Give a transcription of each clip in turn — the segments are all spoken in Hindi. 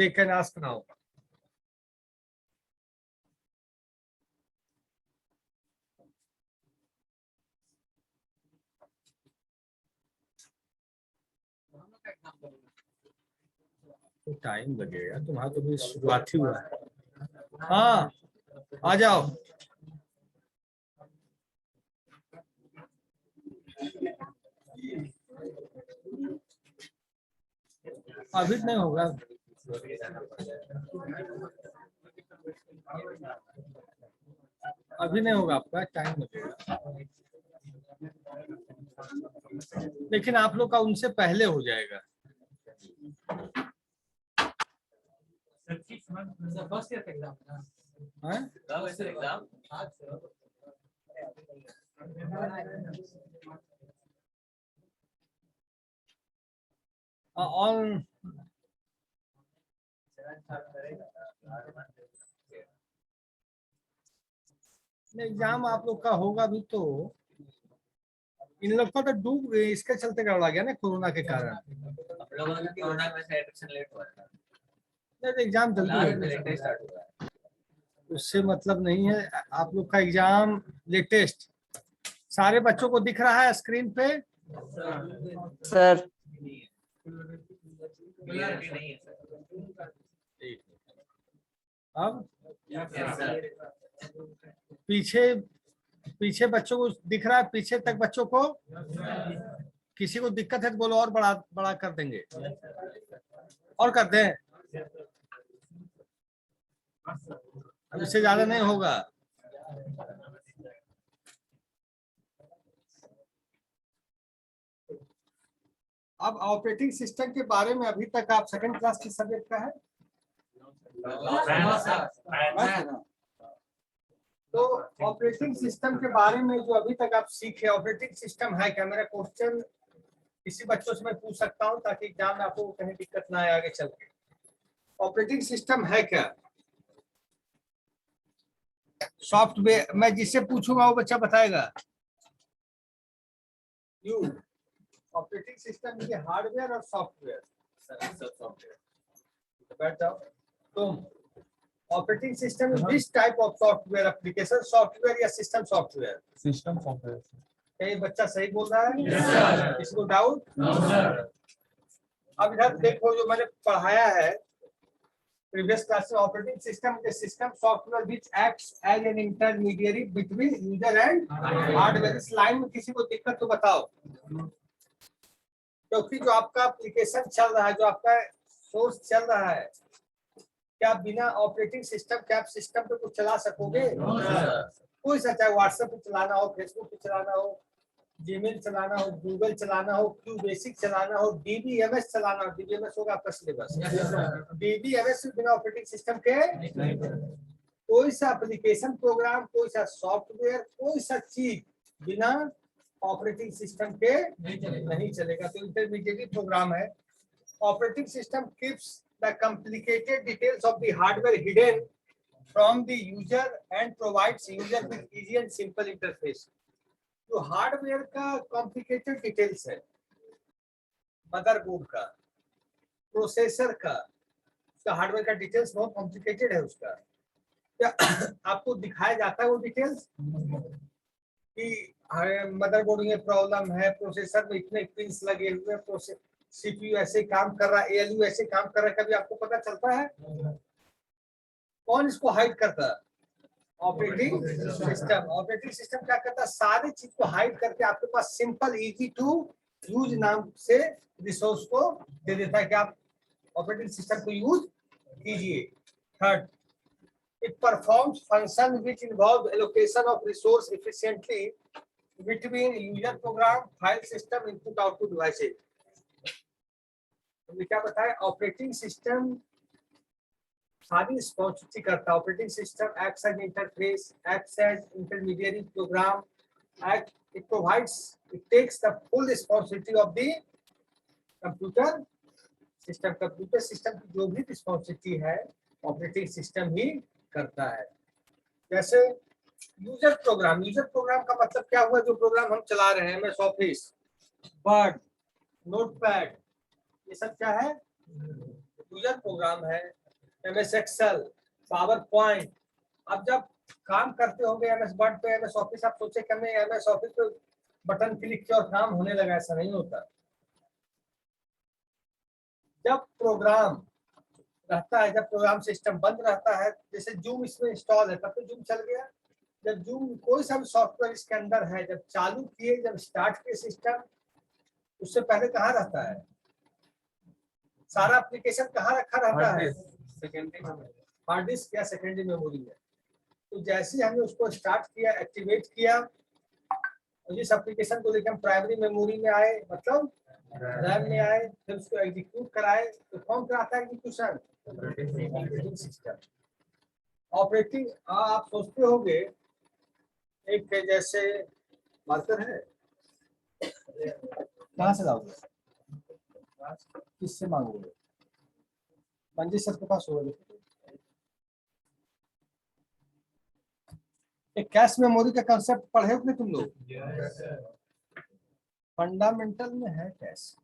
they can ask now. तो टाइम लगेगा, तुम्हारा तो भी शुरुआत ही हुआ है। हाँ आ जाओ। अभी नहीं होगा, अभी नहीं होगा, आपका टाइम लगेगा, लेकिन आप लोग का उनसे पहले हो जाएगा। और एग्जाम आप लोग का होगा भी तो इन लोग का तो डूब गए, इसके चलते गड़बड़ा गया ना कोरोना के कारण। एग्जाम जल्दी होगा, उससे मतलब नहीं है। आप लोग का एग्जाम लेटेस्ट सारे बच्चों को दिख रहा है स्क्रीन पे सर। अब पीछे पीछे बच्चों को दिख रहा है, पीछे तक बच्चों को किसी को दिक्कत है तो बोलो, और बड़ा बड़ा कर देंगे, और कर दें, अब इससे ज्यादा नहीं होगा। अब ऑपरेटिंग सिस्टम के बारे में अभी तक आप सेकंड क्लास के सब्जेक्ट का है? तो ऑपरेटिंग सिस्टम के बारे में जो अभी तक आप सीखे, ऑपरेटिंग सिस्टम है क्या? मेरा क्वेश्चन किसी बच्चों से मैं पूछ सकता हूं ताकि एग्जाम में आपको कहीं दिक्कत ना आए आगे चल के। ऑपरेटिंग सिस्टम है क्या? सॉफ्टवेयर, मैं जिससे पूछूंगा वो बच्चा बताएगा। यू ऑपरेटिंग सिस्टम ये हार्डवेयर और सॉफ्टवेयर। बैठ जाओ तुम। Operating system is this type of software, application software या सिस्टम सॉफ्टवेयर? System software. क्या ये बच्चा सही बोल रहा है? किसको डाउट? अब इधर देखो जो मैंने पढ़ाया है प्रीवियस क्लास में, ऑपरेटिंग सिस्टम के system software which acts as an intermediary between user and hardware. इस लाइन में किसी को दिक्कत तो बताओ, क्योंकि जो आपका एप्लीकेशन चल रहा है, जो आपका सोर्स चल रहा है, क्या बिना ऑपरेटिंग सिस्टम के आप सिस्टम पे कुछ चला सकोगे? कोई सा, चाहे व्हाट्सएप पे चलाना हो, फेसबुक पे चलाना हो, जीमेल चलाना हो, गूगल चलाना हो, क्यू बेसिक चलाना हो, डीबीएमएस चलाना हो। डीबीएमएस होगा आपका सिलेबस। डीबीएमएस बिना ऑपरेटिंग सिस्टम के कोई सा एप्लीकेशन प्रोग्राम, कोई सा सॉफ्टवेयर, कोई सा चीज बिना ऑपरेटिंग सिस्टम के नहीं चलेगा। तो इंटरमीडिएट प्रोग्राम है। Operating system keeps the complicated details of the hardware hidden from the user and provides user with easy and simple interface. जो हार्डवेयर का कॉम्प्लिकेटेड डिटेल्स है, मदरबोर्ड का, प्रोसेसर का, उसका हार्डवेयर का डिटेल्स बहुत कॉम्प्लिकेटेड है। उसका क्या आपको दिखाया जाता है वो डिटेल्स कि मदरबोर्ड में प्रॉब्लम है, प्रोसेसर में इतने पिंस लगे हुए हैं, सीपीयू ऐसे काम कर रहा है, एएलयू ऐसे काम कर रहा है, कभी आपको पता चलता है? कौन इसको हाइड करता है? Operating system. ऑपरेटिंग सिस्टम क्या करता है? सारी चीज को हाइड करके आपके पास सिंपल इजी टू यूज नाम से रिसोर्स को दे देता है कि आप ऑपरेटिंग सिस्टम को यूज कीजिए। Third, it performs function which involve allocation of resource efficiently between user program, file system, input output devices। हमने क्या बताया? ऑपरेटिंग सिस्टम सारी रिस्पॉन्सिबिलिटी करता है। Operating system acts as interface, acts as intermediary program, it provides, it takes the full responsibility of the computer system। Computer system की जो भी रिस्पॉन्सिबिलिटी है ऑपरेटिंग सिस्टम ही करता है। जैसे यूजर प्रोग्राम, यूजर प्रोग्राम का मतलब क्या हुआ? जो प्रोग्राम हम चला रहे हैं, एमएस ऑफिस, वर्ड, नोटपैड, ये सब क्या है? यूजर प्रोग्राम है, MS एक्सेल, पावर पॉइंट। अब जब काम करते होंगे MS वर्ड पे, MS ऑफिस, आप सोचे कि हमें MS ऑफिस पे बटन क्लिक किया और काम होने लगा, ऐसा नहीं होता। जब प्रोग्राम रहता है, जब प्रोग्राम सिस्टम बंद रहता है, जैसे जूम इसमें इंस्टॉल है तब तो जूम चल गया। जब जूम कोई सा भी सॉफ्टवेयर इसके अंदर है, जब चालू किए, जब स्टार्ट किए सिस्टम, उससे पहले कहाँ रहता है, सारा एप्लीकेशन कहाँ रखा रहता है, हार्ड डिस्क या सेकेंडरी मेमोरी में। तो जैसे ही हमने उसको स्टार्ट किया, एक्टिवेट किया, और जिस एप्लीकेशन को लेकर हम प्राइमरी मेमोरी में आए, मतलब रैम में आए, फिर उसको एग्जीक्यूट कराए, तो कौन कराता है एग्जीक्यूशन? Operating system. ऑपरेटिंग, आप सोचते होंगे एक जैसे मार्कर है, कहाँ से लाओगे, किससे मांगोगे? मंजी सर के पास होगा। एक कैश मेमोरी का कंसेप्ट पढ़े हो तुम लोग? फंडामेंटल में है कैश।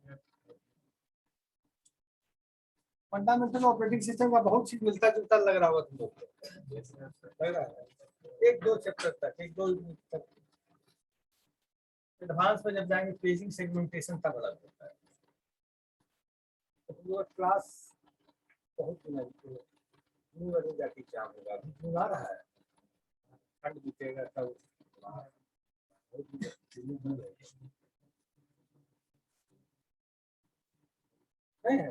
फंडामेंटल ऑपरेटिंग सिस्टम का बहुत चीज मिलता जुलता लग रहा होगा तुम लोग को, लग रहा है? एक दो चैप्टर तक, एक दो तक। एडवांस में जब जाएंगे, पेजिंग सेगमेंटेशन तब अलग होता है। तो क्लास बहुत जाके क्या होगा, अभी आ रहा है, ठंड बीतेगा तब नहीं है।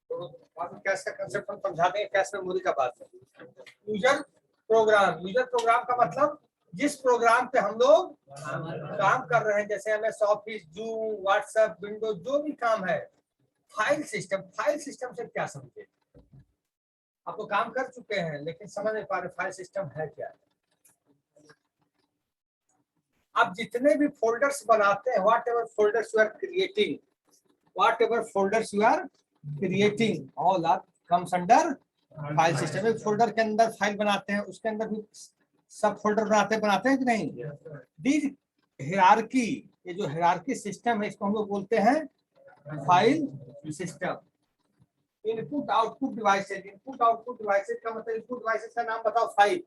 तो कैश का कंसेप्ट हम समझा देंगे, कैश मेमोरी का बात है। यूजर प्रोग्राम, यूजर प्रोग्राम का मतलब जिस प्रोग्राम पे हम लोग काम कर रहे हैं, जैसे MS office, zoom, WhatsApp, Windows, जो भी काम है। फाइल सिस्टम, फाइल सिस्टम से क्या समझे? आप तो काम कर चुके हैं लेकिन समझ नहीं पा रहे फाइल सिस्टम है क्या। आप जितने भी फोल्डर्स बनाते हैं, whatever folders you are creating, whatever folders you are creating, all are comes under file system. एक फोल्डर के अंदर फाइल बनाते हैं, उसके अंदर भी सब फोल्डर बनाते हैं कि नहीं? दीज हायरार्की, ये जो हायरार्की सिस्टम है, इसको हम लोग बोलते हैं file system. Input output devices, input output devices का मतलब, इनपुट डिवाइसेज का नाम बताओ 5।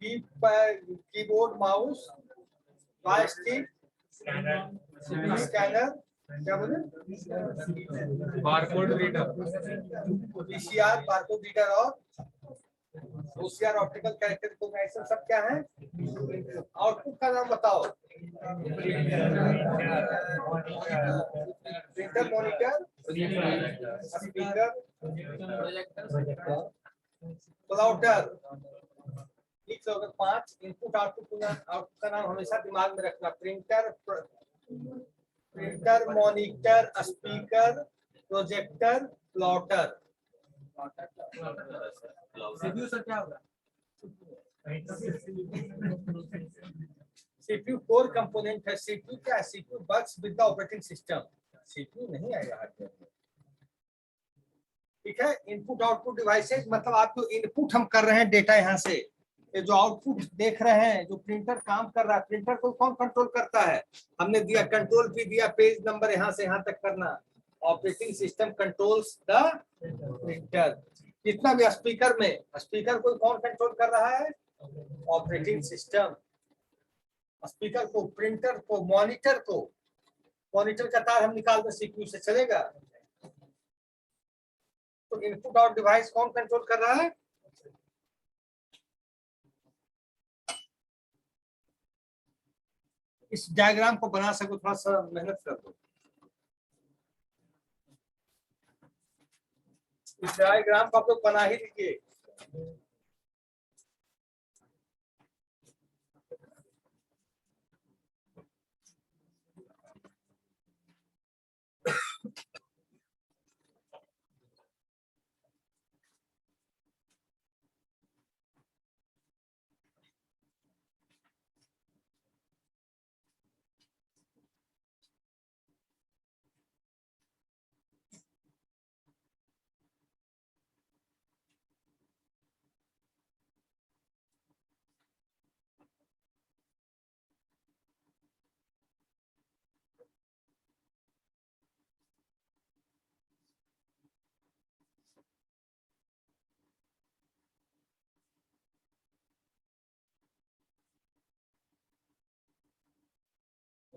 कीबोर्ड, माउस, जॉयस्टिक, स्कैनर, क्या बोले, barcode reader, VCR, barcode reader, और OCR, ऑप्टिकल कैरेक्टर रिकॉग्निशन, सब क्या है? आउटपुट का नाम बताओ। Printer, monitor, speaker, plotter. ठीक है, 5 इनपुट आउटपुट का नाम हमेशा दिमाग में रखना। Printer, monitor, speaker, projector, plotter. CPU sir क्या होगा? सीपीयू कोर कंपोनेंट है। सीपीयू क्या है? CPU works with the operating system. CPU नहीं आएगा हार्डवेयर में। ठीक है, इनपुट आउटपुट डिवाइसेज मतलब आप जो इनपुट हम कर रहे हैं डेटा, यहाँ से ये जो आउटपुट देख रहे हैं, जो प्रिंटर काम कर रहा है, प्रिंटर को कौन कंट्रोल करता है? हमने दिया कंट्रोल भी दिया, पेज नंबर यहाँ से यहाँ तक करना। Operating system controls the printer. जितना भी स्पीकर में, स्पीकर को कौन कंट्रोल कर रहा है? Operating system. स्पीकर को, प्रिंटर को, मॉनिटर को, मॉनिटर का तार हम निकाल दें सीपीयू से, चलेगा? तो इनपुट आउट डिवाइस कौन कंट्रोल कर रहा है? इस डायग्राम को बना सको, थोड़ा सा मेहनत कर दो। इस डायग्राम को आप लोग बना ही लीजिए।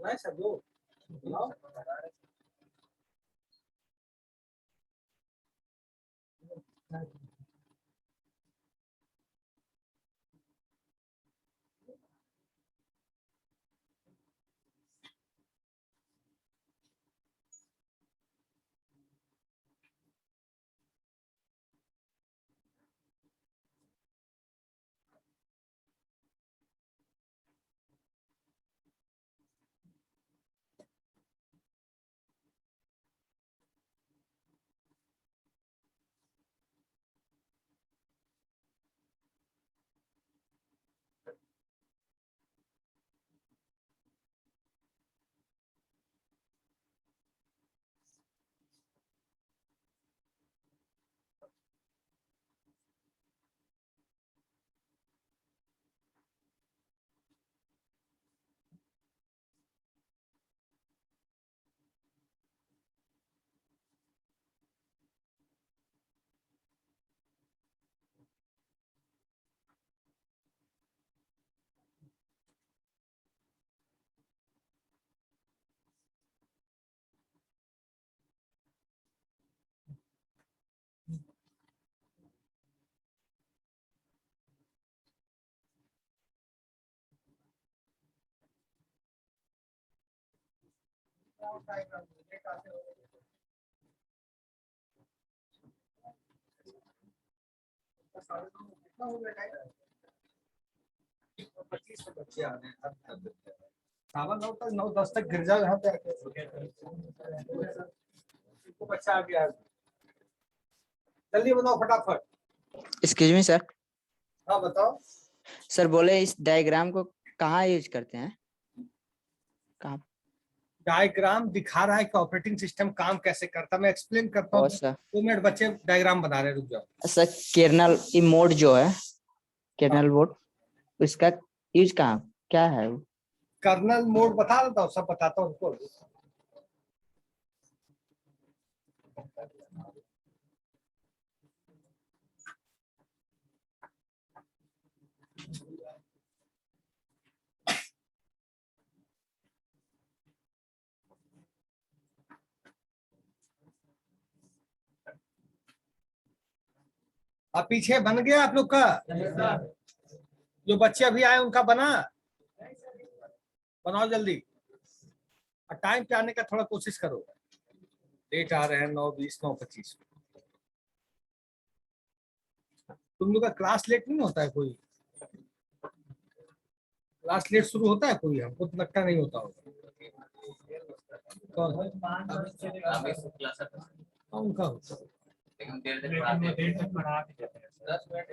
नहीं सर दो बुलाओ। सावन 9 तक 9-10 तक गिर जाओ यहाँ पे बच्चा आ गया जल्दी बनाओ फटाफट। Excuse me sir. हाँ बताओ। सर बोले इस डायग्राम को कहाँ यूज करते हैं? कहाँ? डायग्राम दिखा रहा है कि ऑपरेटिंग सिस्टम काम कैसे करता है। मैं एक्सप्लेन करता हूँ। सर 2 मिनट बच्चे डायग्राम बना रहे हैं, रुक जाओ। सर कर्नल मोड जो है, कर्नल मोड, उसका यूज कहाँ क्या है? कर्नल मोड बता देता हूँ, सब बताता हूँ उनको। अब पीछे बन गया आप लोग का? जो बच्चे अभी आए उनका बना? बनाओ जल्दी और टाइम पे आने का थोड़ा कोशिश करो। डेट आ रहे हैं 9:20 9:25। तुम लोग का क्लास लेट नहीं होता है कोई? क्लास लेट शुरू होता है कोई? हमको तो लगता नहीं होता होगा। कौन? हाँ, उनका होता है। लेकिन देर तक पढ़ा के जाते हैं 10 मिनट।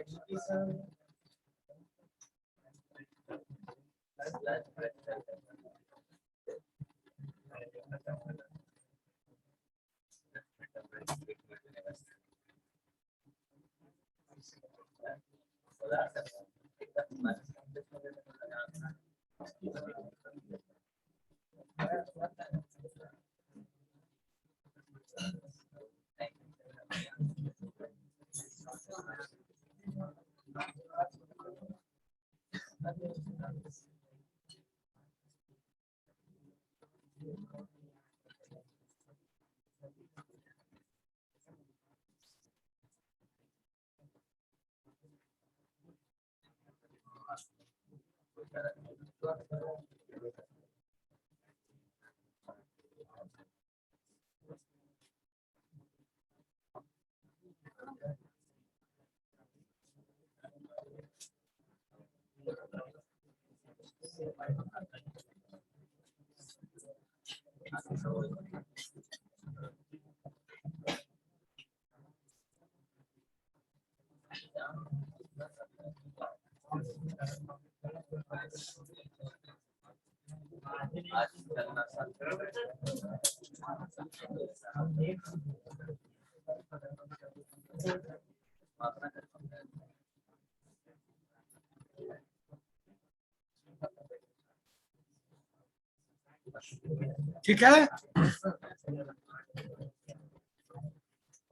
ठीक है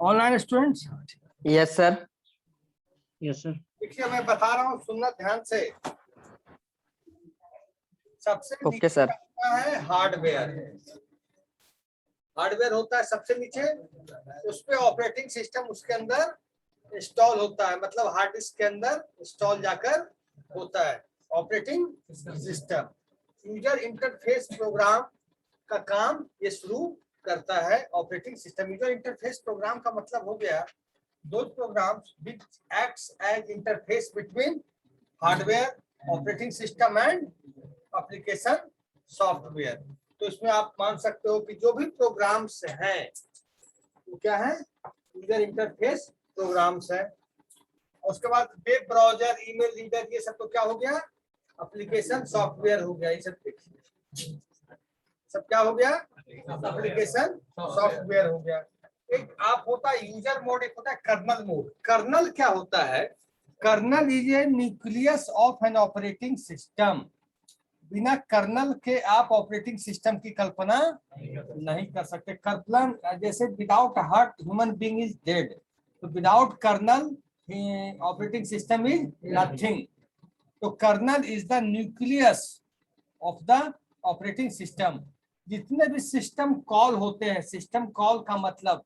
online students? Yes sir. Yes sir. देखिए मैं बता रहा हूँ, सुनना ध्यान से। सबसे ओके सर। क्या है, हार्डवेयर है। हार्डवेयर होता है सबसे नीचे, उस पे ऑपरेटिंग सिस्टम उसके अंदर इंस्टॉल होता है, मतलब हार्ड डिस्क के अंदर इंस्टॉल जाकर होता है operating system. User interface program का काम ये शुरू करता है operating system. User interface program का मतलब हो गया those programs which acts as interface between hardware, operating system and application software। तो इसमें आप मान सकते हो कि जो भी प्रोग्राम्स हैं वो क्या है, यूजर इंटरफेस प्रोग्राम्स है। उसके बाद वेब ब्राउजर, ईमेल रीडर, ये सब तो क्या हो गया, एप्लीकेशन सॉफ्टवेयर हो गया। ये सब देखिए, सब क्या हो गया, एप्लीकेशन सॉफ्टवेयर हो गया। एक आप होता है यूजर मोड, एक होता है कर्नल मोड। कर्नल क्या होता है, kernel is a nucleus of an operating system. बिना कर्नल के आप ऑपरेटिंग सिस्टम की कल्पना नहीं कर सकते। कर्नल जैसे without heart human being is dead, तो without kernel operating system is nothing. तो kernel is the nucleus of the operating system. जितने भी सिस्टम कॉल होते हैं, सिस्टम कॉल का मतलब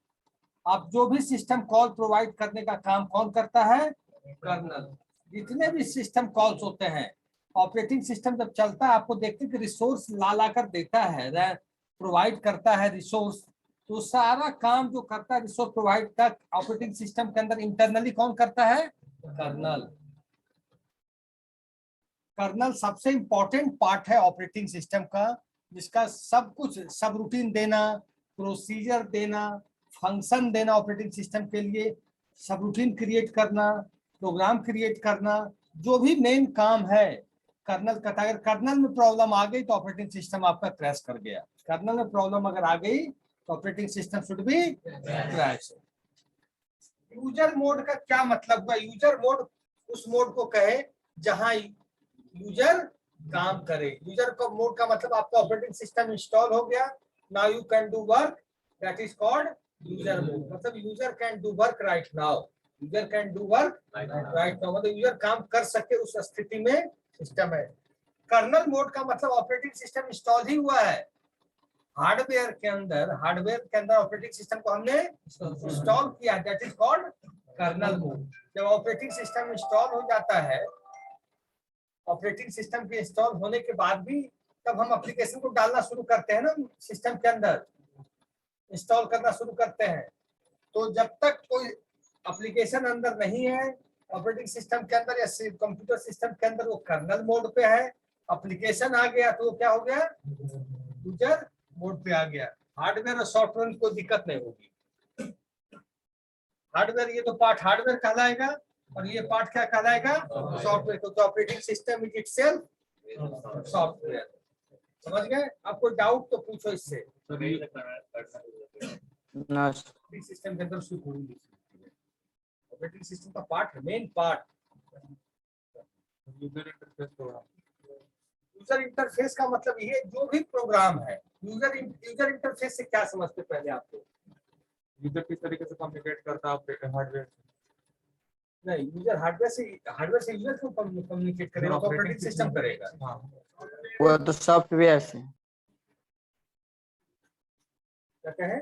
आप जो भी सिस्टम कॉल प्रोवाइड करने का काम कौन करता है, कर्नल। जितने भी सिस्टम कॉल्स होते हैं, ऑपरेटिंग सिस्टम जब चलता है आपको देखते कि रिसोर्स ला कर देता है, प्रोवाइड करता है रिसोर्स। तो सारा काम जो करता है रिसोर्स प्रोवाइड तक ऑपरेटिंग सिस्टम के अंदर इंटरनली कौन करता है, कर्नल। कर्नल सबसे इंपॉर्टेंट पार्ट है ऑपरेटिंग सिस्टम का, जिसका सब कुछ, सब रूटीन देना, प्रोसीजर देना, फंक्शन देना ऑपरेटिंग सिस्टम के लिए, सब रूटीन क्रिएट करना, प्रोग्राम क्रिएट करना, जो भी मेन काम है कर्नल का। अगर कर्नल में प्रॉब्लम आ गई तो ऑपरेटिंग सिस्टम आपका क्रैश कर गया। कर्नल में प्रॉब्लम अगर आ गई तो operating system should be crash. User mode का क्या मतलब हुआ, यूजर मोड उस मोड को कहे जहां यूजर काम करे। यूजर का मोड का मतलब आपका ऑपरेटिंग सिस्टम इंस्टॉल हो गया, now you can do work, that is called user mode. मतलब user can do work right now, user can do work right now, मतलब यूजर काम कर सके उस स्थिति में सिस्टम है। कर्नल मोड का मतलब ऑपरेटिंग सिस्टम इंस्टॉल ही हुआ है हार्डवेयर के अंदर ऑपरेटिंग सिस्टम को हमने इंस्टॉल किया, that is called kernel mode. जब ऑपरेटिंग सिस्टम इंस्टॉल हो जाता है, ऑपरेटिंग सिस्टम के इंस्टॉल होने के बाद भी तब हम एप्लीकेशन को डालना शुरू करते हैं ना, सिस्टम के अंदर इंस्टॉल करना शुरू करते हैं। तो जब तक कोई एप्लीकेशन अंदर नहीं है ऑपरेटिंग सिस्टम के अंदर या कंप्यूटर सिस्टम के अंदर, वो कर्नल मोड पे है। एप्लीकेशन आ गया तो क्या हो गया, यूजर मोड पे आ गया। हार्डवेयर और सॉफ्टवेयर में कोई दिक्कत नहीं होगी। हार्डवेयर, ये तो पार्ट हार्डवेयर कहलाएगा और ये पार्ट क्या कहलाएगा, सॉफ्टवेयर को। तो operating system is itself software. समझ गए? आप कोई डाउट तो पूछो इससे। ना सिस्टम के अंदर उसकी थोड़ी लिखी है, ऑपरेटिंग सिस्टम का पार्ट है, मेन पार्ट। यूजर इंटरफेस का मतलब ये जो भी प्रोग्राम है, यूजर इंटरफेस से क्या समझते पहले आपको? यूजर किस तरीके से कम्युनिकेट करता है हार्डवेयर नहीं, यूजर हार्डवेयर से यूजर को कम्युनिकेट करेगा, तो ऑपरेटिंग सिस्टम करेगा। हाँ वो तो सॉफ्टवेयर से। क्या कहे?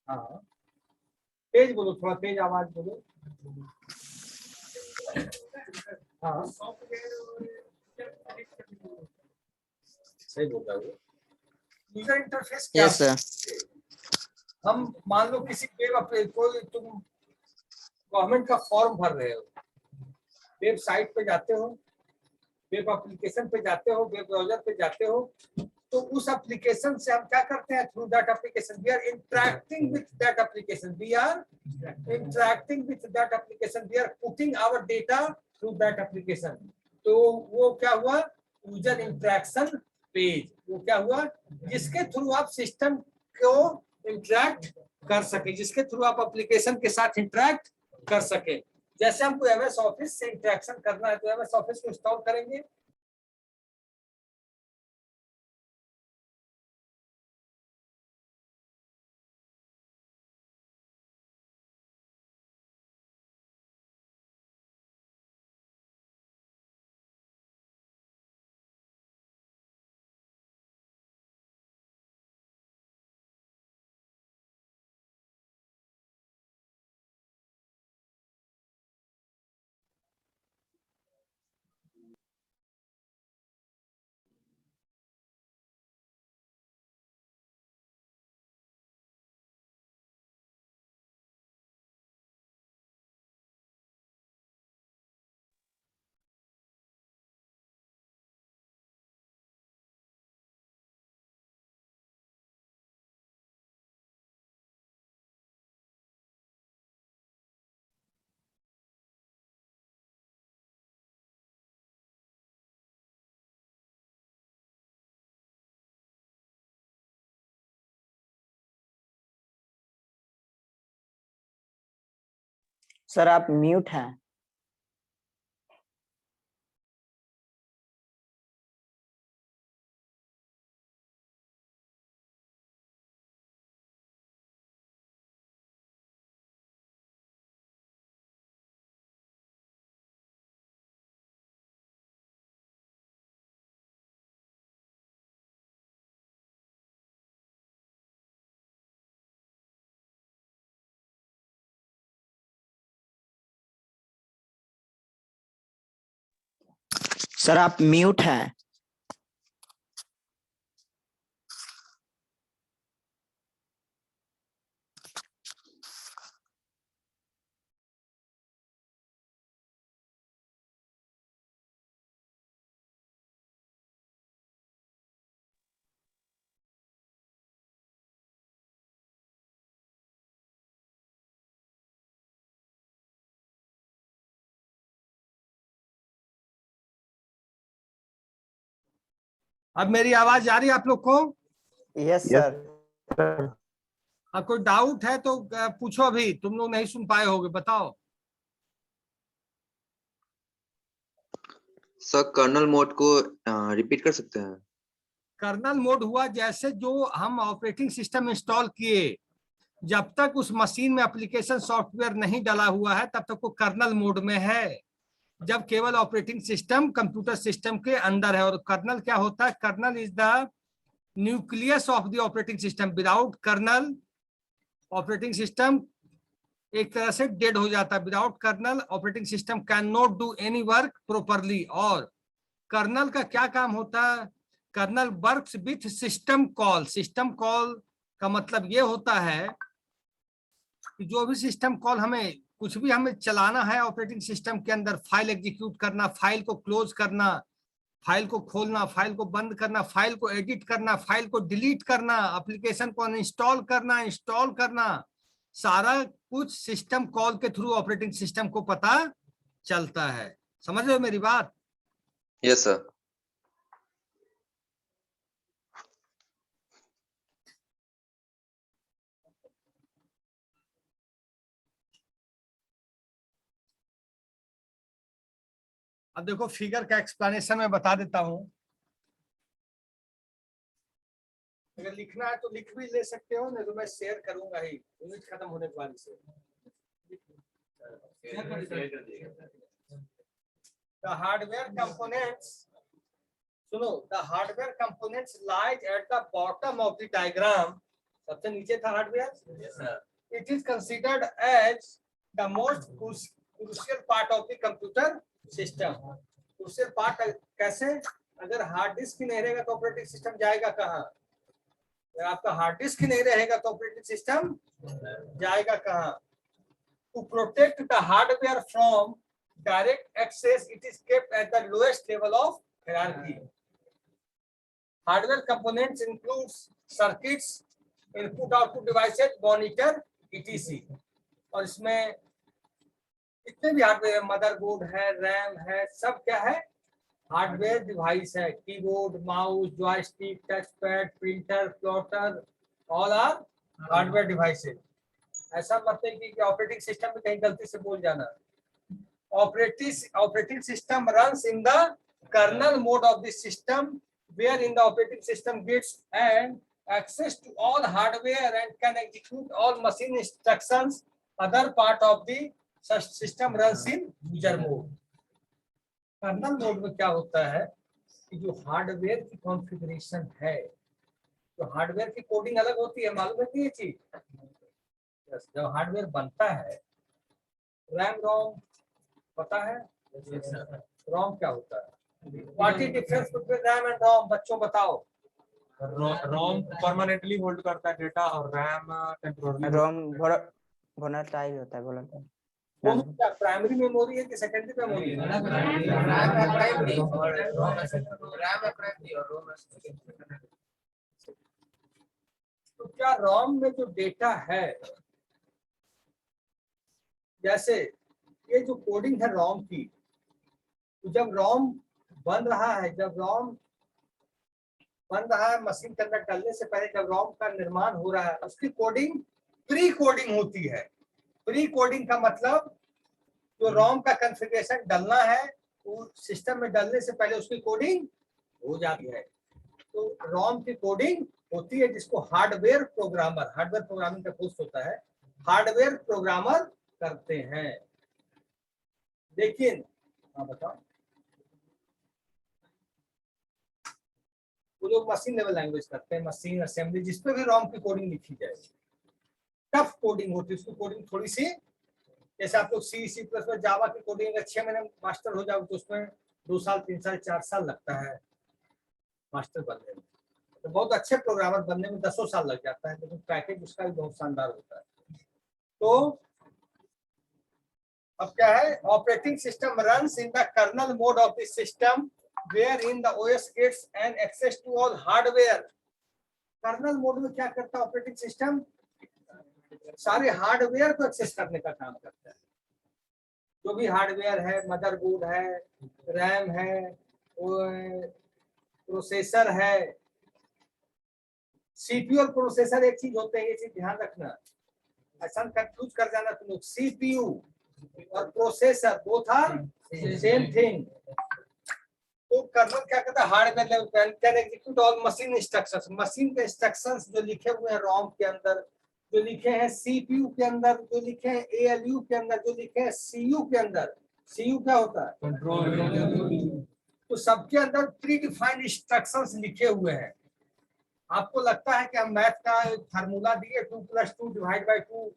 हाँ, तेज बोलो, थोड़ा तेज आवाज बोलो। हाँ, सही बोल रहा है। यूजर इंटरफेस क्या यस है? सर। हम मान लो किसी कोई तुम गवर्नमेंट का फॉर्म भर रहे हो, वेबसाइट पे जाते हो, वेब एप्लीकेशन पे जाते हो, वेब ब्राउजर पे जाते हो, तो उस एप्लीकेशन से हम क्या करते हैं, through that application we are interacting with that application, we are interacting with that application, we are putting our data through that application. तो वो क्या हुआ, यूजर इंटरेक्शन पेज। वो क्या हुआ, जिसके थ्रू आप सिस्टम को इंटरैक्ट कर सके, जिसके थ्रू आप एप्लीकेशन के साथ इंटरैक्ट कर सके। जैसे हमको एमएस ऑफिस से इंटरेक्शन करना है तो एमएस ऑफिस को इंस्टॉल करेंगे, सर आप म्यूट हैं। सर आप म्यूट हैं। अब मेरी आवाज आ रही है आप लोग को? Yes sir. कोई डाउट है तो पूछो, अभी तुम लोग नहीं सुन पाए होगे, बताओ। सर कर्नल मोड को रिपीट कर सकते हैं? कर्नल मोड हुआ जैसे जो हम ऑपरेटिंग सिस्टम इंस्टॉल किए, जब तक उस मशीन में एप्लीकेशन सॉफ्टवेयर नहीं डाला हुआ है तब तक वो कर्नल मोड में है। जब केवल ऑपरेटिंग सिस्टम कंप्यूटर सिस्टम के अंदर है, और कर्नल क्या होता है? Kernel is the nucleus of the operating system. Without kernel operating system एक तरह से डेड हो जाता है। Without kernel operating system cannot do any work properly. और कर्नल का क्या काम होता है? Kernel works with system call. System call का मतलब ये होता है कि जो भी सिस्टम कॉल हमें कुछ भी हमें चलाना है ऑपरेटिंग सिस्टम के अंदर, फाइल एग्जीक्यूट करना, फाइल को क्लोज करना, फाइल को खोलना, फाइल को बंद करना, फाइल को एडिट करना, फाइल को डिलीट करना, एप्लीकेशन को अनइंस्टॉल करना, इंस्टॉल करना, सारा कुछ सिस्टम कॉल के थ्रू ऑपरेटिंग सिस्टम को पता चलता है। समझ रहे हो मेरी बात? Yes sir. अब देखो फिगर का एक्सप्लेनेशन मैं बता देता हूं। अगर लिखना है तो लिख भी ले सकते हो, नहीं तो मैं शेयर करूंगा ही यूनिट खत्म होने के बाद से। The hardware components, सुनो, the hardware components lies at the bottom of the diagram. सबसे नीचे था hardware. yes, sir. It is considered as the most crucial part of the computer system. crucial part कैसे? अगर हार्ड डिस्क नहीं रहेगा तो ऑपरेटिंग सिस्टम जाएगा कहाँ? अगर आपका हार्ड डिस्क नहीं रहेगा तो ऑपरेटिंग सिस्टम जाएगा कहाँ? To protect the hardware from direct access, it is kept at the lowest level of hierarchy. Hardware components includes circuits, input-output devices, monitor, etc. और इसमें इतने भी हार्डवेयर, मदरबोर्ड है, रैम है, सब क्या है? हार्डवेयर डिवाइस है। Keyboard, mouse, joystick, touch pad, printer, plotter, all are hardware devices. ऐसा मत है कि ऑपरेटिंग सिस्टम में कहीं गलती से बोल जाना। Operating system runs in the kernel mode of the system, wherein the operating system gets and access to all hardware and can execute all machine instructions. Other part of the system runs in user mode. Kernel mode में क्या होता है कि जो हार्डवेयर की कॉन्फ़िगरेशन है, तो हार्डवेयर की कोडिंग अलग होती है, मालूम है ये चीज? जब हार्डवेयर बनता है, रैम रोम पता है? रोम क्या होता है? What is difference between RAM and ROM? बच्चों बताओ। रोम परमानेंटली होल्ड करता है डेटा और रैम टेम्पोररी। रोम वोलेटाइल होता है, वोलेटाइल। वो क्या प्राइमरी मेमोरी है कि सेकेंडरी मेमोरी है? तो क्या रोम में जो डेटा है, जैसे ये जो कोडिंग है रोम की, तो जब रोम बन रहा है, मशीन के अंदर डालने से पहले जब रोम का निर्माण हो रहा है, उसकी कोडिंग प्री कोडिंग होती है। प्री कोडिंग का मतलब जो रॉम का कॉन्फ़िगरेशन डालना है वो सिस्टम में डालने से पहले उसकी कोडिंग हो जाती है। तो रॉम की कोडिंग होती है जिसको हार्डवेयर प्रोग्रामिंग का कोर्स होता है, हार्डवेयर प्रोग्रामर करते हैं। लेकिन हाँ बताओ, वो लोग मशीन लेवल लैंग्वेज करते हैं, मशीन असेंबली, जिसपे भी रॉम की कोडिंग लिखी जाए, टफ कोडिंग होती है, उसकी कोडिंग थोड़ी सी, जैसे आप लोग सी प्लस में जावा की कोडिंग अगर 6 महीने मास्टर हो जाओ तो उसमें 2 साल 3 साल 4 साल लगता है मास्टर बनने में। तो बहुत अच्छे प्रोग्रामर बनने में 10 साल लग जाता है, लेकिन पैकेज उसका भी बहुत शानदार होता है। तो अब क्या है, operating system runs in the kernel mode of the system wherein the OS gets an access to all hardware। Kernel mode में क्या करता है ऑपरेटिंग सिस्टम, सारे हार्डवेयर को एक्सेस करने का काम करता है। जो भी हार्डवेयर है, मदरबोर्ड है, रैम है, प्रोसेसर है, सीपीयू और प्रोसेसर एक चीज होते हैं, ये चीज ध्यान रखना, ऐसा कंफ्यूज कर जाना तुम लोग। सीपीयू और processor both are same thing. तो कर्नल क्या करता है, हार्डवेयर लेवल पे can execute all machine instructions, machine के इंस्ट्रक्शंस जो लिखे हुए हैं रॉम के अंदर, जो लिखे हैं सीपीयू के अंदर, जो लिखे हैं एएलयू के अंदर, जो लिखे हैं सीयू के अंदर। सीयू क्या होता है, कंट्रोल। तो सबके अंदर प्री डिफाइंड इंस्ट्रक्शंस लिखे हुए हैं। आपको लगता है कि हम मैथ का फार्मूला दिए 2 + 2 / 2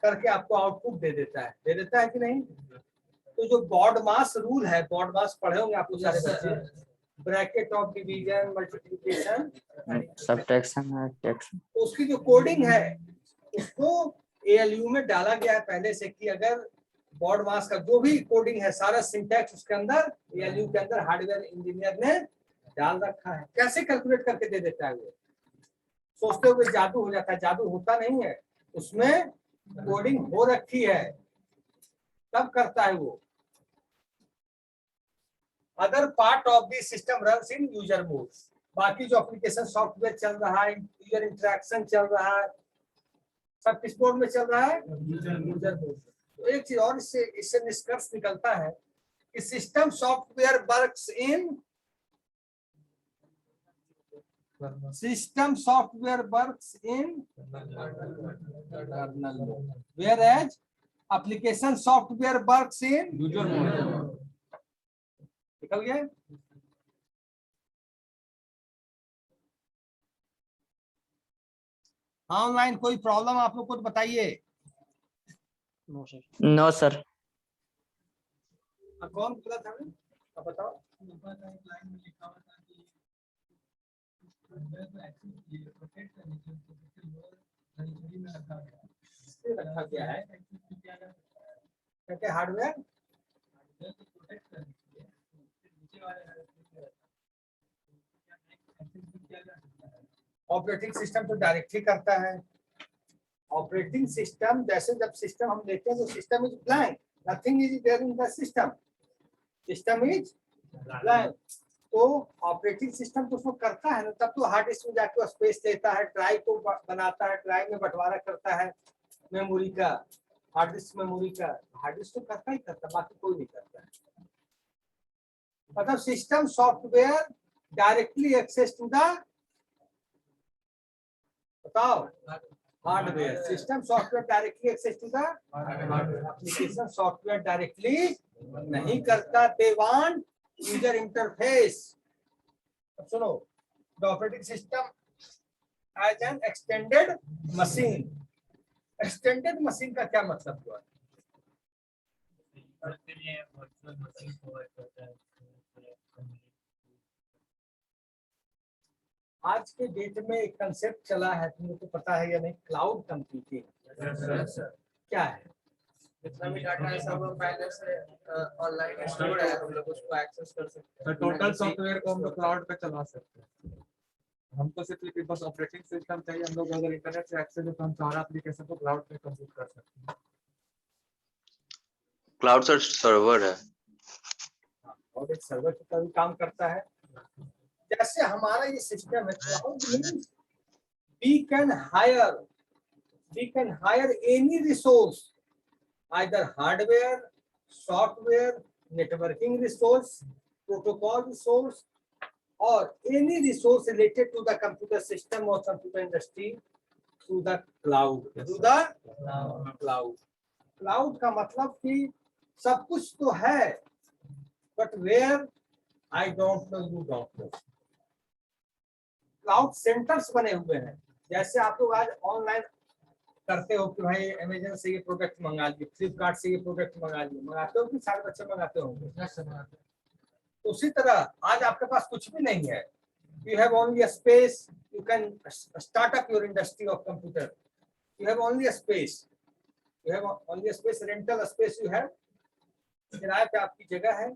करके आपको आउटपुट दे देता है कि नहीं। तो जो बॉड मास रूल है, बॉड मास पढ़े होंगे आप लोग सारे बच्चे, bracket of division, multiplication, subtraction, addition, तो उसकी जो कोडिंग है उसको एएलयू में डाला गया है पहले से, कि अगर बॉड मास का जो भी कोडिंग है सारा सिंटैक्स उसके अंदर एएलयू के अंदर हार्डवेयर इंजीनियर ने डाल रखा है। कैसे कैलकुलेट करके दे देता है वो, सोचते हुए जादू हो जाता है, जादू होता नहीं है, उसमें कोडिंग हो रखी है तब करता है वो। Other part of the system runs in user mode, बाकी जो एप्लीकेशन सॉफ्टवेयर चल रहा है, यूजर इंटरेक्शन चल रहा है, सब किस मोड में चल रहा है, यूजर मोड। तो एक चीज और इससे निष्कर्ष निकलता है कि system software works in kernel mode, whereas application software works in user mode. निकल गया। ऑनलाइन कोई प्रॉब्लम आप लोग को बताइए। No sir. कौन बोला था, अब बताओ। रखा गया है क्या हार्डवेयर, ऑपरेटिंग सिस्टम तो डायरेक्ट ही करता है। ऑपरेटिंग सिस्टम जैसे जब सिस्टम हम देखते हैं तो system is blank, nothing is there in the system, system is blank. तो ऑपरेटिंग सिस्टम तो उसको करता है ना, तब तो हार्ड डिस्क में जाके स्पेस देता है, ड्राइव को बनाता है, ड्राइव में बंटवारा करता है मेमोरी का, हार्ड डिस्क मेमोरी का, हार्ड डिस्क तो करता ही करता, बाकी कोई नहीं करता है। मतलब system software directly access to the, बताओ, hardware. System software directly access to the hardware, application software directly नहीं करता, दे वांट यूजर इंटरफेस। सुनो, the operating system as an extended machine. Extended machine का क्या मतलब हुआ? आज के डेट में एक कंसेप्ट चला है, तुम लोग को पता है या नहीं, क्लाउड कंप्यूटिंग। क्या है? जितना भी डाटा है सब पहले से ऑनलाइन स्टोर्ड है, हम लोग उसको एक्सेस कर सकते हैं। टोटल सॉफ्टवेयर को हम लोग क्लाउड पे चला सकते हैं। हमको सिर्फ बस ऑपरेटिंग सिस्टम चाहिए, हम लोग अगर इंटरनेट से एक्सेस हो तो हम सारा एप्लीकेशन को क्लाउड पे कंप्यूट कर सकते हैं। क्लाउड सर्वर है, और एक सर्वर की तरह काम करता है। जैसे हमारा ये सिस्टम है, cloud means we can hire any resource, either hardware software, networking resource, protocol resource और any resource related to the computer system और computer industry through the cloud. Through the cloud. Cloud का मतलब कि सब कुछ तो है, but where I don't know, you don't know. Cloud centers बने हुए हैं। जैसे आप लोग आज ऑनलाइन करते हो कि भाई अमेजन से ये प्रोडक्ट मंगा लिए, फ्लिपकार्ट से ये प्रोडक्ट मंगा लिए, मंगाते हो कि सारे बच्चे मंगाते होंगे। उसी तरह आज आपके पास कुछ भी नहीं है, you have only a space, you can start up your industry of computer, you have only a space, you have only a space, rental space you have, किराए पे आपकी जगह है,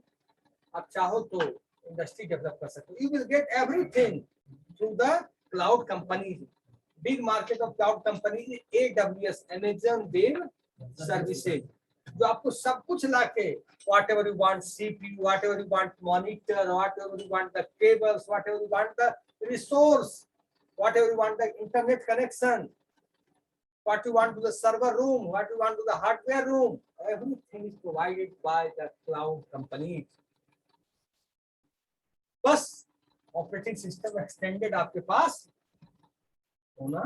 आप चाहो तो इंडस्ट्री डेवलप कर सकते हो। You will get everything through the cloud companies. Big market of cloud companies is AWS, Amazon Web Services, जो आपको सब कुछ लाके whatever you want, CPU, whatever you want, monitor, whatever you want, the cables, whatever you want, the resource, whatever you want, the internet connection, what you want to the server room, what you want to the hardware room, everything is provided by the cloud companies. बस ऑपरेटिंग सिस्टम एक्सटेंडेड आपके पास होना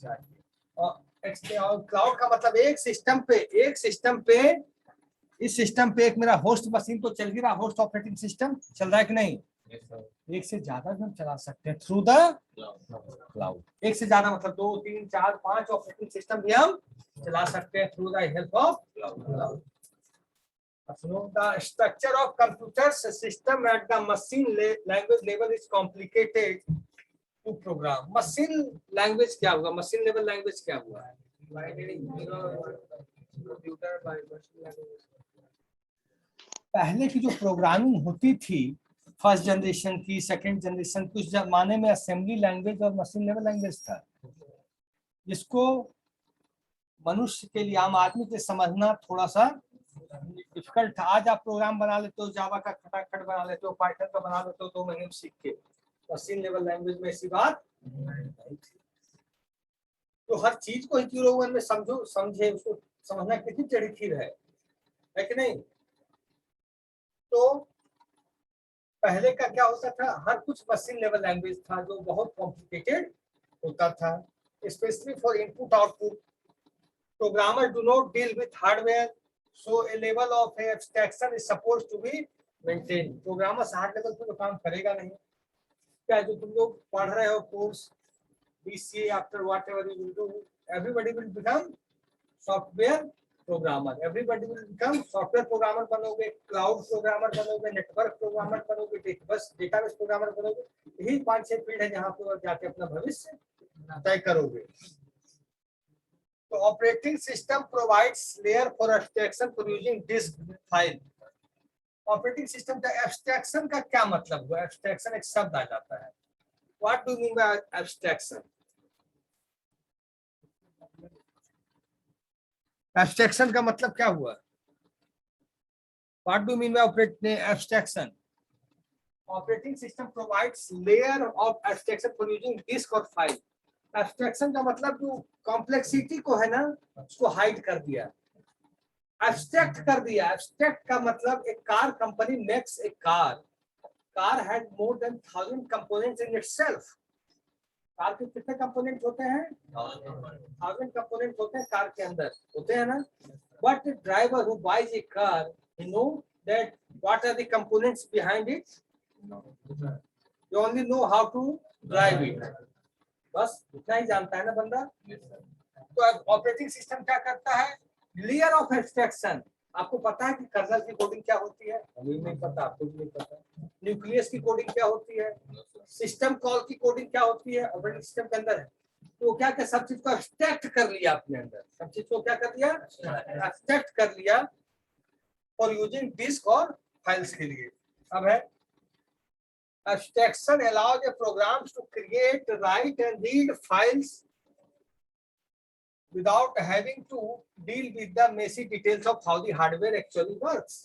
चाहिए। और क्लाउड का मतलब एक सिस्टम पे इस सिस्टम पे एक मेरा होस्ट मशीन तो चल ही रहा, होस्ट ऑपरेटिंग सिस्टम चल रहा है कि नहीं? एक से ज्यादा भी हम चला सकते हैं थ्रू द क्लाउड। एक से ज्यादा मतलब 2, 3, 4, 5 ऑपरेटिंग सिस्टम भी हम चला सकते हैं through the help of cloud. The structure of computer system at the machine language level is complicated to program. Machine language क्या होगा? Machine level language क्या हुआ है? Computer by machine language. पहले की जो प्रोग्रामिंग होती थी, फर्स्ट जनरेशन की, सेकंड जनरेशन, कुछ जमाने में असेंबली लैंग्वेज और मशीन लेवल लैंग्वेज था, जिसको मनुष्य के लिए, आम आदमी के समझना थोड़ा सा डिफिकल्ट था। आज आप प्रोग्राम बना लेते हो, जावा का खटाखट बना लेते हो, पाइथन का बना लेते हो 2 महीने में सीख के। मशीन लेवल लैंग्वेज में ऐसी बात नहीं थी। तो हर चीज को 0-1 में समझे, उसको समझना कितनी टेढ़ी खीर है कि नहीं? तो पहले का क्या होता था, हर कुछ मशीन लेवल लैंग्वेज था जो बहुत कॉम्प्लिकेटेड होता था, specially for input output. Programmer do not deal with hardware, so a level of abstraction is supposed to be maintained. Programmer hard level पे तो काम करेगा नहीं। क्या जो तुम लोग पढ़ रहे हो course BCA, after whatever you will do, everybody will become software programmer, everybody will become software programmer बनोगे, cloud programmer बनोगे, network programmer बनोगे, बस database programmer बनोगे। यही 5-6 फील्ड है जहाँ पे जाके अपना भविष्य तय करोगे। तो operating system provides layer for abstraction for using disc file. Operating system का एब्स्ट्रैक्शन का क्या मतलब हुआ? एब्स्ट्रैक्शन एक शब्द आ जाता है। What do you mean by abstraction? Abstraction का मतलब क्या हुआ? What do you mean by abstraction? Operating system provides layer of abstraction for using disk और फाइल। एब्स्ट्रैक्शन का मतलब जो कॉम्प्लेक्सिटी को है ना, उसको हाइड कर दिया, एब्स्ट्रैक्ट कर दिया। एब्स्ट्रैक्ट का मतलब एक car company makes a car had more than 1000 components in itself. Car के कितने कंपोनेंट होते हैं? 1000 कंपोनेंट होते हैं कार के अंदर, होते हैं ना। But driver who buys a car, he know that what are the components behind it, you only know how to drive it, बस उतना ही जानता है ना बंदा। तो ऑपरेटिंग सिस्टम क्या करता है? Layer of abstraction. आपको पता है कि कर्नल की कोडिंग क्या होती है? हमें नहीं पता, आपको भी नहीं पता। न्यूक्लियस की कोडिंग क्या होती है? सिस्टम कॉल की कोडिंग क्या होती है? ऑपरेटिंग सिस्टम के अंदर है। तो क्या क्या सब चीज को एब्स्ट्रैक्ट कर लिया अपने अंदर, सब चीज को क्या कर लिया? एब्स्ट्रैक्ट कर लिया फॉर यूजिंग डिस्क और फाइल्स के लिए। अब है abstraction allows the programs to create, write and read files without having to deal with the messy details of how the hardware actually works.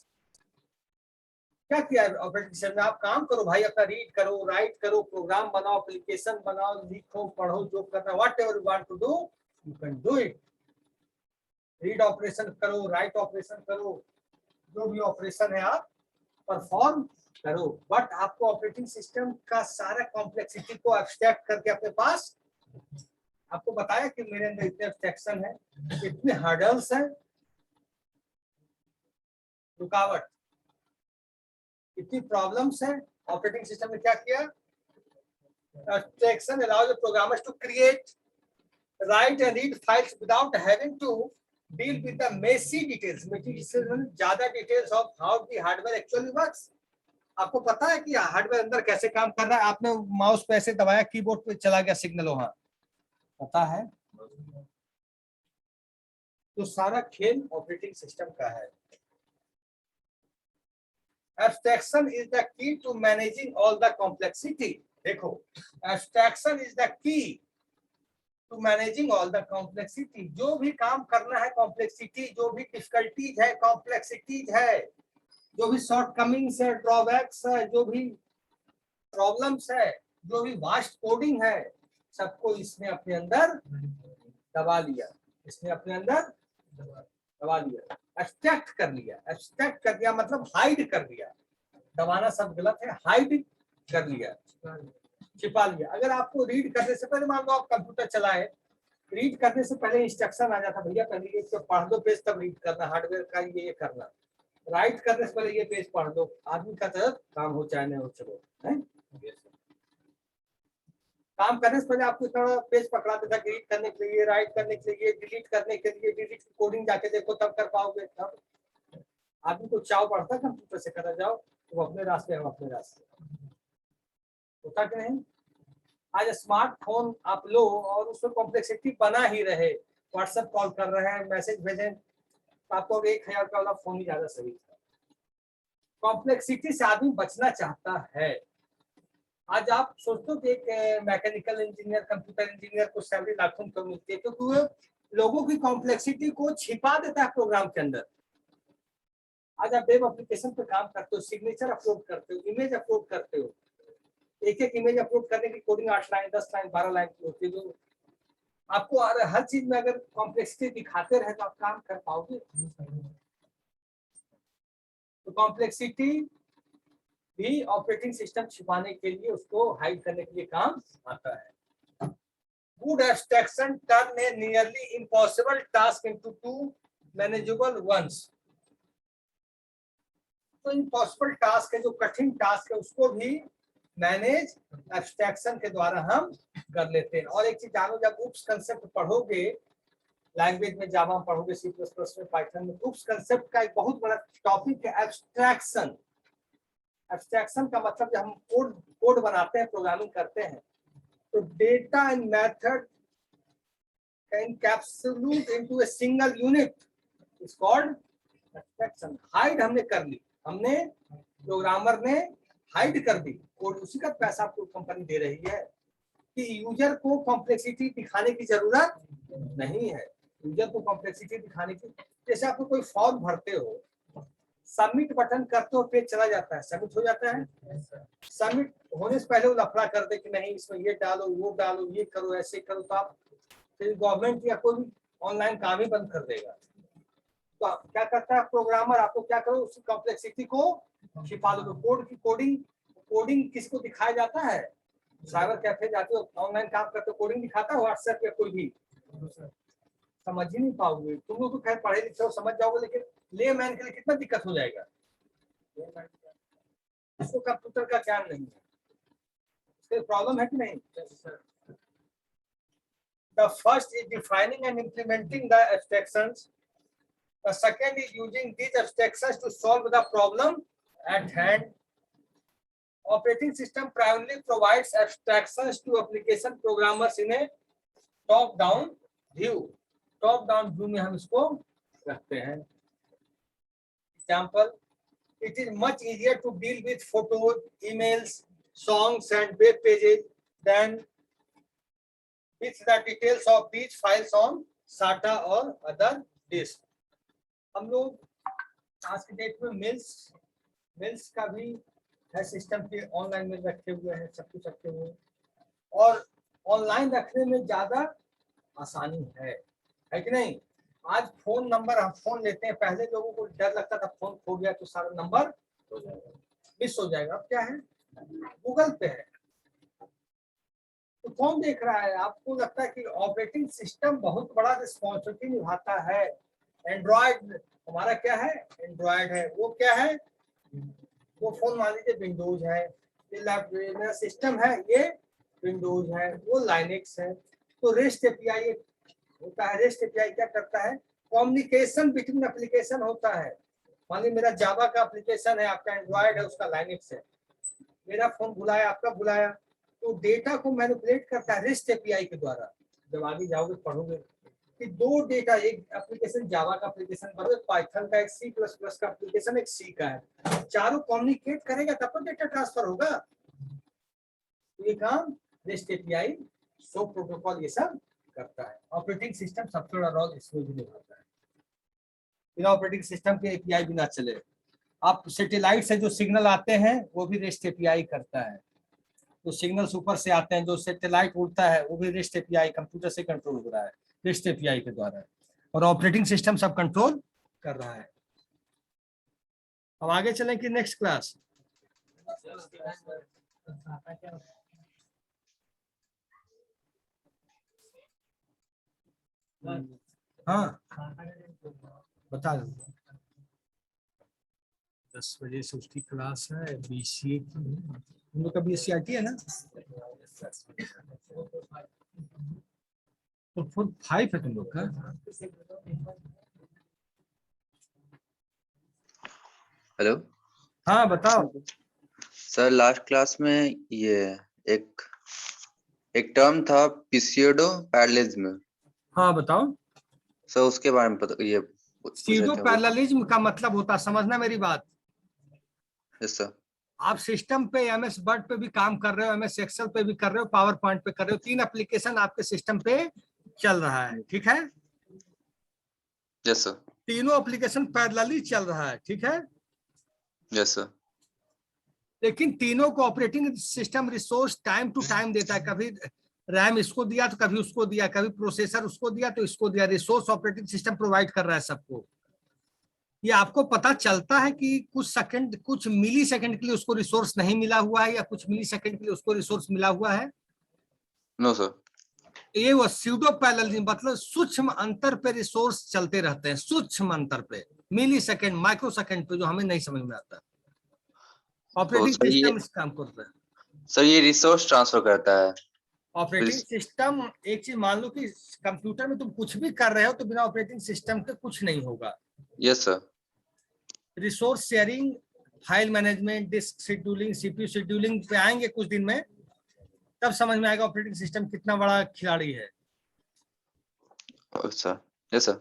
क्या किया ऑपरेटिंग सिस्टम में? आप काम करो भाई, अपना रीड करो, राइट करो, प्रोग्राम बनाओ, एप्लीकेशन बनाओ, लिखो, पढ़ो, जो करना, whatever you want to do, you can do it. Read operation करो, राइट ऑपरेशन करो, जो भी ऑपरेशन है आप परफॉर्म करो, बट आपको ऑपरेटिंग सिस्टम का सारा कॉम्प्लेक्सिटी को एब्स्ट्रैक्ट करके अपने पास, आपको बताया कि मेरे अंदर इतने एब्स्ट्रैक्शन है, इतने हर्डल्स हैं, रुकावट, इतनी प्रॉब्लम्स हैं। ऑपरेटिंग सिस्टम ने क्या किया? Abstraction allows the programmers to create, write and read files without having to deal with the messy details, ज्यादा details of how the hardware actually works। आपको पता है कि हार्डवेयर अंदर कैसे काम कर रहा है? आपने माउस पे ऐसे दबाया, कीबोर्ड पे चला गया सिग्नल, वहां पता है? तो सारा खेल ऑपरेटिंग सिस्टम का है। Abstraction is the key to managing all the complexity। देखो, abstraction is the key to managing all the complexity। जो भी काम करना है, कॉम्प्लेक्सिटी, जो भी डिफिकल्टीज है, कॉम्प्लेक्सिटीज है, जो भी शॉर्टकमिंग्स है, ड्रॉबैक्स है, जो भी प्रॉब्लम्स है, जो भी वास्ट कोडिंग है, सबको इसने अपने अंदर दबा लिया। इसने अपने अंदर दबा लिया, एब्स्ट्रैक्ट कर लिया। एब्स्ट्रैक्ट कर दिया मतलब हाइड कर दिया। दबाना सब गलत है, हाइड कर लिया, छिपा लिया। अगर आपको रीड करने से पहले, मान लो आप कंप्यूटर चलाए, रीड करने से पहले इंस्ट्रक्शन आ जाता, भैया पहले ये पढ़ दो पेज तब रीड करना, हार्डवेयर का ये करना। राइट करने से पहले ये पेज पढ़ दो, आदमी का तरफ काम हो चाहे नहीं हो, चलो है। काम करने से पहले आपको इतना पेज पकड़ा देता, रीड करने के लिए, राइट करने के लिए, डिलीट करने के लिए, डिलीट कोडिंग जाके देखो तब कर पाओगे। तब आदमी को चाव पड़ता कंप्यूटर से करा जाओ, तो अपने रास्ते, हम अपने रास्ते, होता कि नहीं? आज स्मार्टफोन आप लो और उसमें कॉम्प्लेक्सिटी बना ही रहे, व्हाट्सएप कॉल कर रहे हैं, मैसेज भेजें, तो आपको 1000 रुपये वाला फोन ही ज्यादा सही था। कॉम्प्लेक्सिटी से आदमी बचना चाहता है। आज आप सोचते हो कि एक मैकेनिकल इंजीनियर, कंप्यूटर इंजीनियर को सैलरी लाखों क्यों मिलती है? क्योंकि वो लोगों की कॉम्प्लेक्सिटी को छिपा देता है प्रोग्राम के अंदर। आज आप वेब एप्लीकेशन पे काम करते हो, सिग्नेचर अपलोड करते हो, इमेज अपलोड करते हो, एक एक इमेज अपलोड करने की कोडिंग 8 लाइन, 10 लाइन, 12 लाइन की होती है। जो आपको हर चीज में अगर कॉम्प्लेक्सिटी दिखाते रहे तो आप काम कर पाओगे? तो कॉम्प्लेक्सिटी भी ऑपरेटिंग सिस्टम छिपाने के लिए, उसको हाइड करने के लिए काम आता है। Good abstraction turn a nearly impossible task into 2 manageable ones. तो इम्पॉसिबल टास्क है, जो कठिन टास्क है, उसको भी मैनेज एब्स्ट्रैक्शन के द्वारा हम कर लेते हैं। और एक चीज जानो, जब उप्स कंसेप्ट पढ़ोगे, लैंग्वेज में जावा में पढ़ोगे, सी प्लस प्लस में, पाइथन में, उप्स कंसेप्ट का एक बहुत बड़ा टॉपिक है एब्स्ट्रैक्शन। एब्स्ट्रैक्शन का मतलब जब हम कोड बनाते हैं, प्रोग्रामिंग करते हैं, तो data and method encapsulate into a single unit is called abstraction. Hide हमने कर ली, हमने प्रोग्रामर ने हाइड कर दी कोड, उसी का पैसा आपको कंपनी दे रही है कि यूजर को कॉम्प्लेक्सिटी दिखाने की जरूरत नहीं है। यूजर को कॉम्प्लेक्सिटी दिखाने की, जैसे आपको कोई फॉर्म भरते हो, सबमिट बटन करते हो, पेज चला जाता है, सबमिट हो जाता है। सबमिट होने से पहले वो लफड़ा कर दे कि नहीं इसमें ये डालो, वो डालो, ये करो, ऐसे करो, तो आप फिर गवर्नमेंट या कोई भी ऑनलाइन काम ही बंद कर देगा। तो क्या करता है प्रोग्रामर? आपको क्या करो, उस कॉम्प्लेक्सिटी को छिपा दो। कोड की कोडिंग किसको दिखाया जाता है? साइबर कैफे जाते हो, ऑनलाइन काम करते हो, कोडिंग दिखाता है व्हाट्सएप या कोई भी, समझ ही नहीं पाओगे। तुम लोग तो खैर पढ़े लिखे हो, समझ जाओगे, लेकिन लेमैन के लिए कितना दिक्कत हो जाएगा। इसको कंप्यूटर का ज्ञान नहीं है, इसके प्रॉब्लम है कि नहीं? The first is defining and implementing the abstractions. The second is using these abstractions to solve the problem at hand. Operating system primarily provides abstractions to application programmers in a top-down view. Top-down view में हम इसको रखते हैं। Example: it is much easier to deal with photos, emails, songs, and web pages than with the details of these files on SATA or other disk. हम लोग आज के डेट में मेल्स का भी है सिस्टम के, ऑनलाइन में रखे हुए हैं, सब कुछ रखे हुए हैं, और ऑनलाइन रखने में ज्यादा आसानी है कि नहीं? आज फोन नंबर हम फोन लेते हैं, पहले लोगों को डर लगता था फोन खो गया तो सारा नंबर मिस हो जाएगा। अब क्या है, गूगल पे है तो कौन देख रहा है। आपको लगता है कि ऑपरेटिंग सिस्टम बहुत बड़ा रिस्पॉन्सिबिलिटी निभाता है। एंड्रॉयड हमारा क्या है, एंड्रॉयड है, वो क्या है, वो फोन मान लीजिए विंडोज है, ये मेरा सिस्टम है ये विंडोज है, वो लाइनेक्स है। तो रेस्ट एपीआई होता है। रेस्ट एपीआई क्या करता है, कम्युनिकेशन बिटवीन एप्लीकेशन होता है। मान लीजिए मेरा जावा का एप्लीकेशन है, आपका एंड्रॉयड है, उसका लाइनेक्स है। मेरा फोन बुलाया, आपका बुलाया, तो डेटा को मैनिपुलेट करता है रेस्ट एपीआई के द्वारा। जब आगे जाओगे पढ़ोगे कि दो डेटा, एक एप्लीकेशन जावा का एप्लीकेशन बनो, पाइथन का, एक सी प्लस प्लस का एप्लीकेशन, एक सी का है, चारों कम्युनिकेट करेगा तब तो डेटा ट्रांसफर होगा। तो ये काम रेस्ट एपीआई, सो प्रोटोकॉल ये सब करता है। ऑपरेटिंग सिस्टम सबसे बड़ा रोल इसमें भी निभाता है। बिना ऑपरेटिंग सिस्टम के एपीआई भी ना चले। आप सैटेलाइट से जो सिग्नल आते हैं वो भी रेस्ट एपीआई करता है। जो सिग्नल्स ऊपर से आते हैं, जो सैटेलाइट उड़ता है, वो भी रेस्ट एपीआई कंप्यूटर से कंट्रोल हो रहा है, रेस्ट एपीआई के द्वारा। और ऑपरेटिंग सिस्टम सब कंट्रोल कर रहा है। अब आगे चलें कि नेक्स्ट क्लास। हाँ बता दो। 10 बजे से उसकी क्लास है, बीसीए की। हम लोग का बीसीआईटी है ना, तो 4-5 है तुम लोग का। हेलो हाँ बताओ। सर, लास्ट क्लास में ये एक एक टर्म था पिसियोडो पैरेललिज्म। हाँ बताओ। सर उसके बारे में पता, ये पूछ रहे सीडो थे वो। पैरेललिज्म का मतलब होता, समझना मेरी बात। Yes sir. आप सिस्टम पे एमएस वर्ड पे भी काम कर रहे हो, एमएस एक्सेल पे भी कर रहे हो, पावर पॉइंट पे कर रहे हो, 3 एप्लीकेशन आपके सिस्टम पे चल रहा है, ठीक है। Yes sir. तीनों एप्लीकेशन पैरेलली चल रहा है, ठीक है। Yes sir. लेकिन तीनों को operating system resource time to time देता है। कभी रैम इसको दिया तो कभी उसको दिया, कभी प्रोसेसर उसको दिया तो इसको दिया। रिसोर्स ऑपरेटिंग सिस्टम प्रोवाइड कर रहा है सबको। ये आपको पता चलता है कि कुछ सेकंड, कुछ मिली सेकंड के लिए उसको रिसोर्स नहीं मिला हुआ है, या कुछ मिली सेकंड के लिए उसको रिसोर्स मिला हुआ है। No sir. ये वो स्यूडो पैरेललिज्म, मतलब सूक्ष्म अंतर पे रिसोर्स चलते रहते हैं, सूक्ष्म अंतर पे, मिली सेकंड, माइक्रो सेकंड पे, जो हमें नहीं समझ में आता। ऑपरेटिंग सर सिस्टम इस काम करता है। सर ये रिसोर्स ट्रांसफर करता है। ऑपरेटिंग सिस्टम, एक चीज मान लो कि कंप्यूटर में तुम कुछ भी कर रहे हो तो बिना ऑपरेटिंग सिस्टम के कुछ नहीं होगा। Yes sir. Resource sharing, file management, disk scheduling, CPU scheduling पे आएंगे कुछ दिन में, तब समझ में आएगा ऑपरेटिंग सिस्टम कितना बड़ा खिलाड़ी है। Sir yes sir.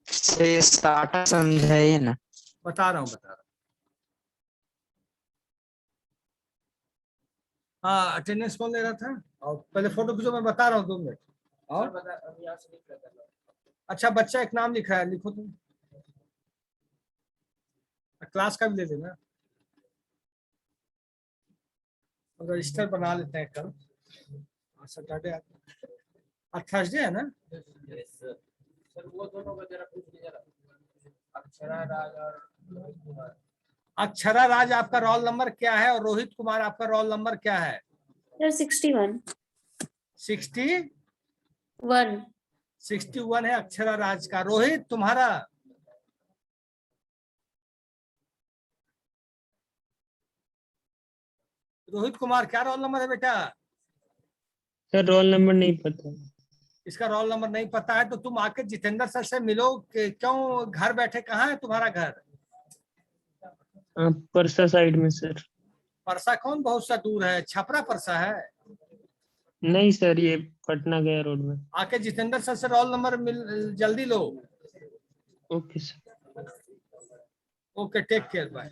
से स्टार्टर समझाइए ना। बता रहा हूँ। हाँ अटेंडेंस कौन ले रहा था, और पहले फोटो खींचो, मैं बता रहा हूँ 2 मिनट। और अच्छा बच्चा एक नाम लिखा है, लिखो तुम। क्लास का भी ले लेना, रजिस्टर बना लेते हैं कल। सैटरडे, आज थर्सडे है ना। सर वो दोनों का जरा पूछ लीजिए, अक्षरा राज और रोहित कुमार। अक्षरा राज आपका रोल नंबर क्या है, और रोहित कुमार आपका रोल नंबर क्या है? सर 61 61 है अक्षरा राज का। रोहित तुम्हारा? रोहित कुमार क्या रोल नंबर है बेटा? सर रोल नंबर नहीं पता। इसका रोल नंबर नहीं पता है तो तुम आके जितेंद्र सर से मिलो। क्यों घर बैठे, कहाँ है तुम्हारा घर? परसा साइड में सर। परसा कौन बहुत सा दूर है, छपरा परसा है? नहीं सर, ये पटना गया रोड में। आके जितेंद्र सर से रोल नंबर मिल, जल्दी लो। Okay sir. Okay take care, bye.